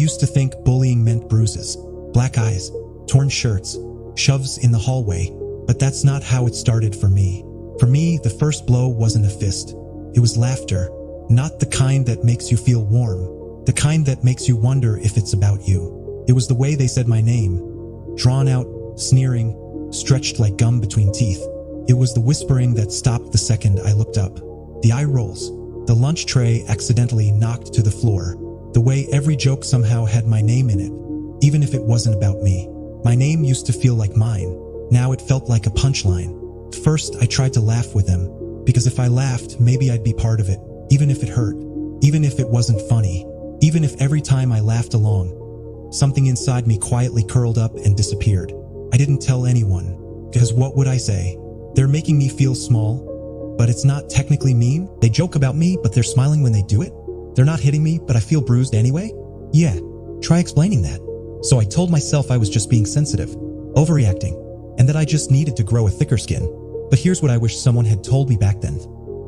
used to think bullying meant bruises, black eyes, torn shirts, shoves in the hallway, but that's not how it started for me. For me, the first blow wasn't a fist. It was laughter, not the kind that makes you feel warm, the kind that makes you wonder if it's about you. It was the way they said my name, drawn out, sneering, stretched like gum between teeth. It was the whispering that stopped the second I looked up. The eye rolls, the lunch tray accidentally knocked to the floor, the way every joke somehow had my name in it, even if it wasn't about me. My name used to feel like mine. Now it felt like a punchline. First, I tried to laugh with them, because if I laughed, maybe I'd be part of it, even if it hurt, even if it wasn't funny, even if every time I laughed along, something inside me quietly curled up and disappeared. I didn't tell anyone, because what would I say? They're making me feel small, but it's not technically mean. They joke about me, but they're smiling when they do it. They're not hitting me, but I feel bruised anyway. Yeah, try explaining that. So I told myself I was just being sensitive, overreacting, and that I just needed to grow a thicker skin. But here's what I wish someone had told me back then.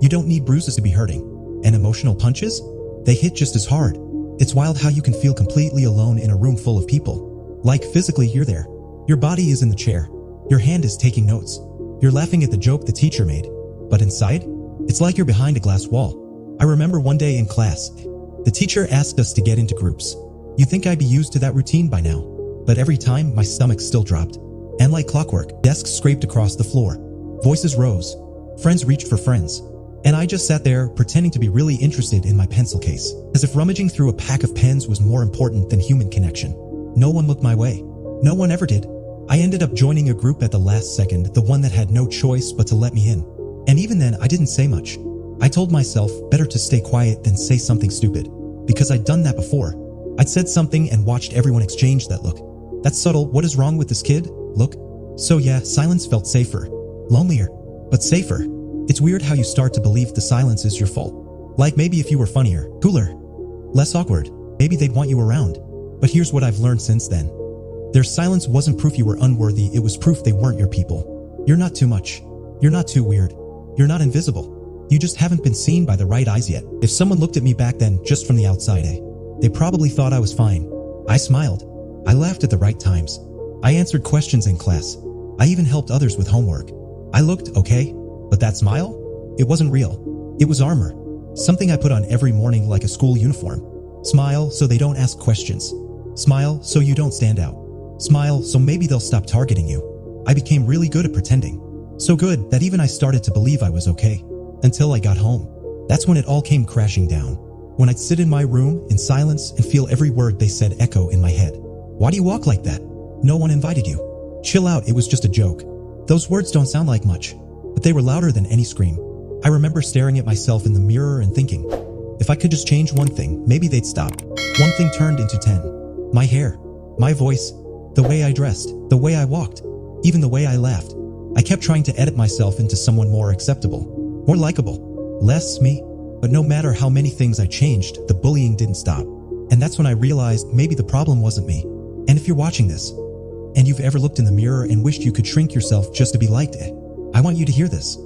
You don't need bruises to be hurting. And emotional punches? They hit just as hard. It's wild how you can feel completely alone in a room full of people. Like physically you're there. Your body is in the chair. Your hand is taking notes. You're laughing at the joke the teacher made. But inside, it's like you're behind a glass wall. I remember one day in class, the teacher asked us to get into groups. You'd think I'd be used to that routine by now. But every time, my stomach still dropped. And like clockwork, desks scraped across the floor. Voices rose. Friends reached for friends. And I just sat there, pretending to be really interested in my pencil case, as if rummaging through a pack of pens was more important than human connection. No one looked my way. No one ever did. I ended up joining a group at the last second, the one that had no choice but to let me in. And even then, I didn't say much. I told myself better to stay quiet than say something stupid, because I'd done that before. I'd said something and watched everyone exchange that look. That subtle, what is wrong with this kid? Look. So yeah, silence felt safer. Lonelier, but safer. It's weird how you start to believe the silence is your fault. Like maybe if you were funnier, cooler, less awkward, maybe they'd want you around. But here's what I've learned since then. Their silence wasn't proof you were unworthy, it was proof they weren't your people. You're not too much. You're not too weird. You're not invisible. You just haven't been seen by the right eyes yet. If someone looked at me back then just from the outside, they probably thought I was fine. I smiled. I laughed at the right times. I answered questions in class. I even helped others with homework. I looked okay, but that smile? It wasn't real. It was armor. Something I put on every morning like a school uniform. Smile so they don't ask questions. Smile so you don't stand out. Smile so maybe they'll stop targeting you. I became really good at pretending. So good that even I started to believe I was okay. Until I got home. That's when it all came crashing down. When I'd sit in my room in silence and feel every word they said echo in my head. Why do you walk like that? No one invited you. Chill out, it was just a joke. Those words don't sound like much, but they were louder than any scream. I remember staring at myself in the mirror and thinking, if I could just change one thing, maybe they'd stop. One thing turned into 10. My hair, my voice, the way I dressed, the way I walked, even the way I laughed. I kept trying to edit myself into someone more acceptable, more likable, less me. But no matter how many things I changed, the bullying didn't stop. And that's when I realized maybe the problem wasn't me. And if you're watching this, and you've ever looked in the mirror and wished you could shrink yourself just to be liked, I want you to hear this.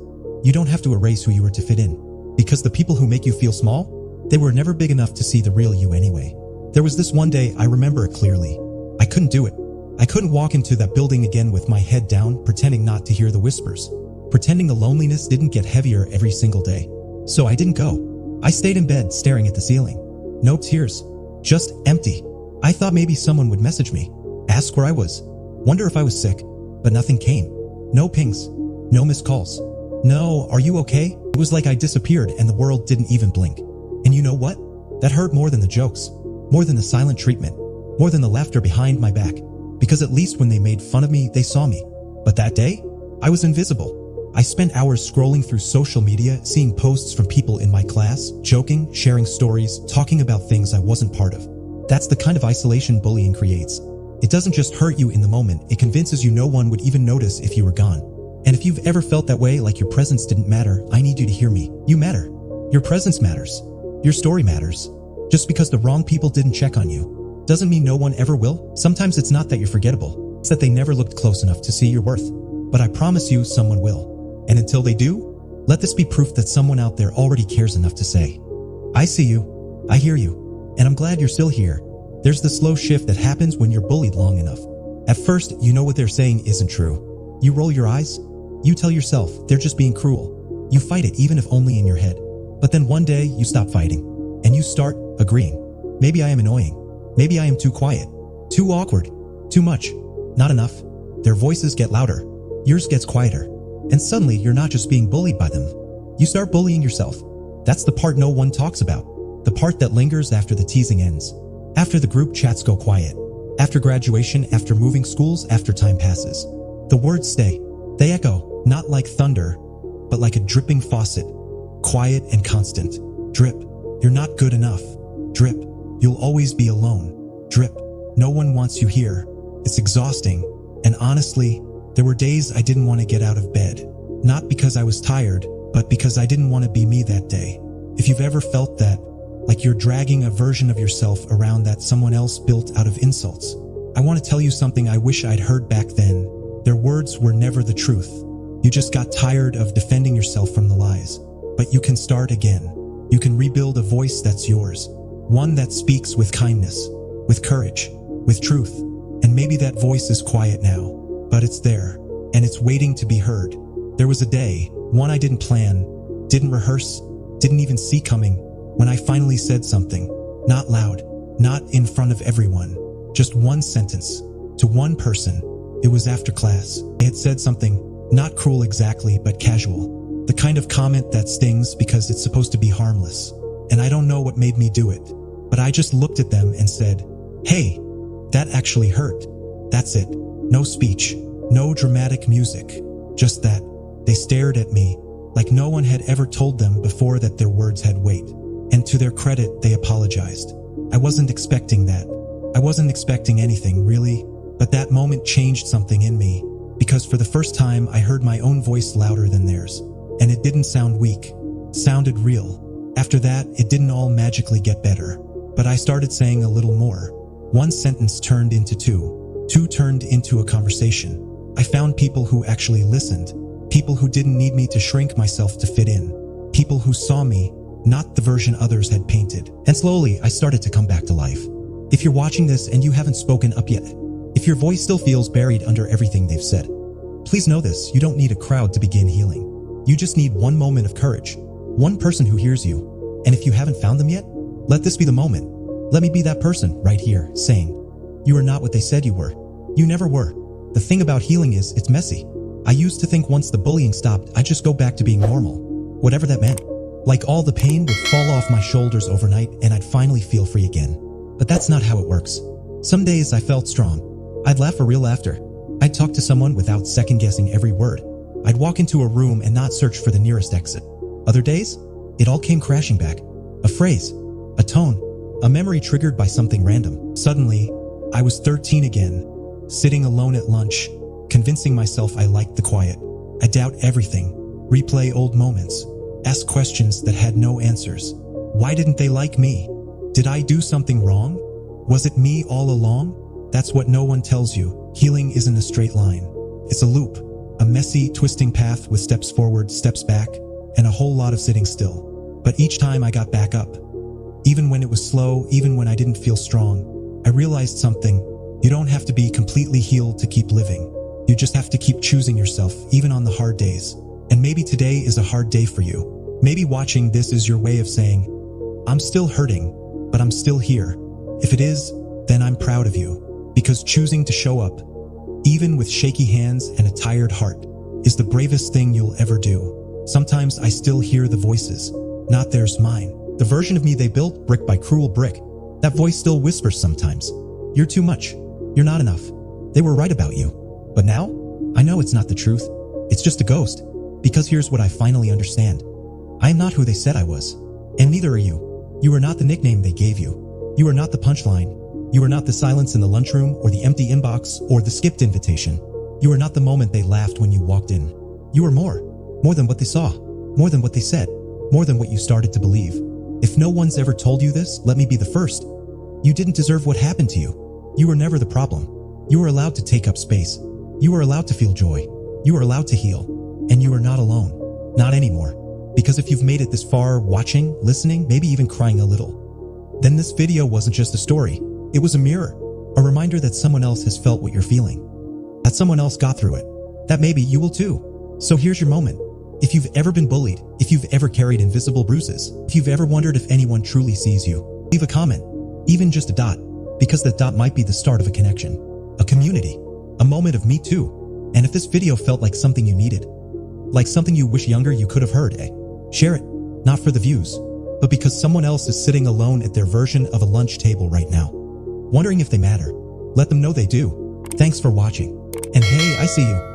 You don't have to erase who you were to fit in. Because the people who make you feel small, they were never big enough to see the real you anyway. There was this one day, I remember it clearly. I couldn't do it. I couldn't walk into that building again with my head down, pretending not to hear the whispers. Pretending the loneliness didn't get heavier every single day. So I didn't go. I stayed in bed staring at the ceiling. No tears. Just empty. I thought maybe someone would message me. Ask where I was. Wonder if I was sick. But nothing came. No pings. No missed calls. No, are you okay? It was like I disappeared and the world didn't even blink. And you know what? That hurt more than the jokes. More than the silent treatment. More than the laughter behind my back. Because at least when they made fun of me, they saw me. But that day, I was invisible. I spent hours scrolling through social media, seeing posts from people in my class, joking, sharing stories, talking about things I wasn't part of. That's the kind of isolation bullying creates. It doesn't just hurt you in the moment, it convinces you no one would even notice if you were gone. And if you've ever felt that way, like your presence didn't matter, I need you to hear me. You matter. Your presence matters. Your story matters. Just because the wrong people didn't check on you doesn't mean no one ever will. Sometimes it's not that you're forgettable, it's that they never looked close enough to see your worth. But I promise you someone will. And until they do, let this be proof that someone out there already cares enough to say, I see you, I hear you, and I'm glad you're still here. There's the slow shift that happens when you're bullied long enough. At first, you know what they're saying isn't true. You roll your eyes. You tell yourself they're just being cruel. You fight it even if only in your head. But then one day, you stop fighting. And you start agreeing. Maybe I am annoying. Maybe I am too quiet. Too awkward. Too much. Not enough. Their voices get louder. Yours gets quieter. And suddenly, you're not just being bullied by them. You start bullying yourself. That's the part no one talks about. The part that lingers after the teasing ends. After the group chats go quiet. After graduation, after moving schools, after time passes. The words stay. They echo, not like thunder, but like a dripping faucet. Quiet and constant. Drip. You're not good enough. Drip. You'll always be alone. Drip. No one wants you here. It's exhausting. And honestly, there were days I didn't want to get out of bed. Not because I was tired, but because I didn't want to be me that day. If you've ever felt that, like you're dragging a version of yourself around that someone else built out of insults, I want to tell you something I wish I'd heard back then. Their words were never the truth. You just got tired of defending yourself from the lies. But you can start again. You can rebuild a voice that's yours. One that speaks with kindness, with courage, with truth. And maybe that voice is quiet now, but it's there, and it's waiting to be heard. There was a day, one I didn't plan, didn't rehearse, didn't even see coming, when I finally said something. Not loud, not in front of everyone. Just one sentence, to one person. It was after class. I had said something, not cruel exactly, but casual. The kind of comment that stings because it's supposed to be harmless. And I don't know what made me do it, but I just looked at them and said, "Hey, that actually hurt." That's it. No speech, no dramatic music, just that. They stared at me like no one had ever told them before that their words had weight. And to their credit, they apologized. I wasn't expecting that. I wasn't expecting anything, really, but that moment changed something in me, because for the first time I heard my own voice louder than theirs. And it didn't sound weak. It sounded real. After that, it didn't all magically get better, but I started saying a little more. One sentence turned into two. Two turned into a conversation. I found people who actually listened. People who didn't need me to shrink myself to fit in. People who saw me, not the version others had painted. And slowly, I started to come back to life. If you're watching this and you haven't spoken up yet, if your voice still feels buried under everything they've said, please know this: you don't need a crowd to begin healing. You just need one moment of courage. One person who hears you. And if you haven't found them yet, let this be the moment. Let me be that person right here, saying, "You are not what they said you were. You never were." The thing about healing is, it's messy. I used to think once the bullying stopped, I'd just go back to being normal. Whatever that meant. Like all the pain would fall off my shoulders overnight and I'd finally feel free again. But that's not how it works. Some days I felt strong. I'd laugh for real laughter. I'd talk to someone without second-guessing every word. I'd walk into a room and not search for the nearest exit. Other days, it all came crashing back. A phrase, a tone, a memory triggered by something random. Suddenly, I was 13 again, sitting alone at lunch, convincing myself I liked the quiet. I doubt everything, replay old moments, ask questions that had no answers. Why didn't they like me? Did I do something wrong? Was it me all along? That's what no one tells you. Healing isn't a straight line. It's a loop. A messy, twisting path with steps forward, steps back, and a whole lot of sitting still. But each time I got back up, even when it was slow, even when I didn't feel strong, I realized something. You don't have to be completely healed to keep living. You just have to keep choosing yourself, even on the hard days. And maybe today is a hard day for you. Maybe watching this is your way of saying, "I'm still hurting, but I'm still here." If it is, then I'm proud of you. Because choosing to show up, even with shaky hands and a tired heart, is the bravest thing you'll ever do. Sometimes I still hear the voices, not theirs, mine. The version of me they built brick by cruel brick. That voice still whispers sometimes, "You're too much. You're not enough. They were right about you." But now, I know it's not the truth. It's just a ghost. Because here's what I finally understand. I am not who they said I was. And neither are you. You are not the nickname they gave you. You are not the punchline. You are not the silence in the lunchroom or the empty inbox or the skipped invitation. You are not the moment they laughed when you walked in. You are more. More than what they saw. More than what they said. More than what you started to believe. If no one's ever told you this, let me be the first. You didn't deserve what happened to you. You were never the problem. You were allowed to take up space. You were allowed to feel joy. You were allowed to heal. And you are not alone. Not anymore. Because if you've made it this far, watching, listening, maybe even crying a little, then this video wasn't just a story. It was a mirror, a reminder that someone else has felt what you're feeling, that someone else got through it, that maybe you will too. So here's your moment. If you've ever been bullied, if you've ever carried invisible bruises, if you've ever wondered if anyone truly sees you, leave a comment, even just a dot, because that dot might be the start of a connection, a community, a moment of me too. And if this video felt like something you needed, like something you wish younger you could have heard, share it, not for the views, but because someone else is sitting alone at their version of a lunch table right now, wondering if they matter. Let them know they do. Thanks for watching. And hey, I see you.